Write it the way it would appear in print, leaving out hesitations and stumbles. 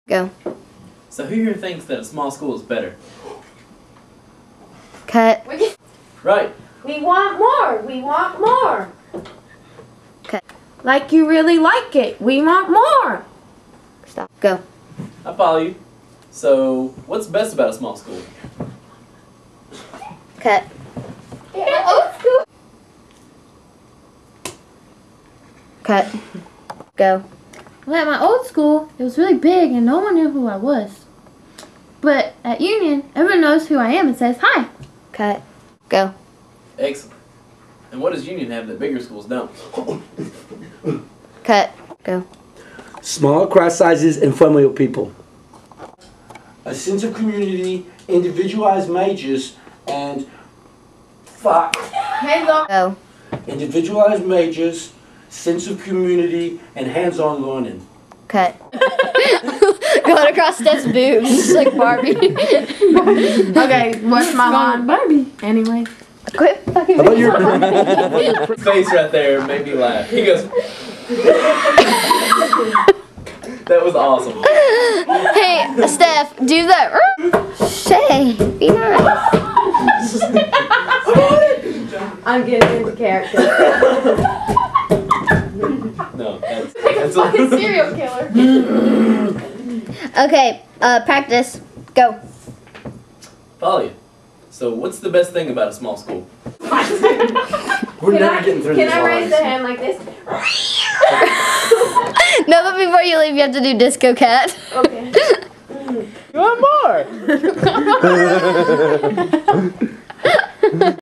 Go. So who here thinks that a small school is better? Cut. Right. We want more. We want more. Cut. Like you really like it. We want more. Stop. Go. I follow you. So what's best about a small school? Cut. Cut. Go. Well, at my old school, it was really big and no one knew who I was. But at Union, everyone knows who I am and says hi. Cut. Go. Excellent. And what does Union have that bigger schools don't? Cut. Go. Small class sizes and familiar people. A sense of community, individualized majors, and Go. individualized majors, sense of community, and hands-on learning. Cut. Going across Steph's boobs, just like Barbie. Okay, what's my line? Barbie. Anyway. Quit fucking. How about your Face right there made me laugh. He goes. That was awesome. Hey, Steph, do that. Shay, be nice. I'm getting into character. No, that's Fucking serial killer. Okay, practice. Go. follow you. So what's the best thing about a small school? We're never getting through Can these I raise lines. the hand like this? No, but before you leave, you have to do Disco Cat. Okay. You want more?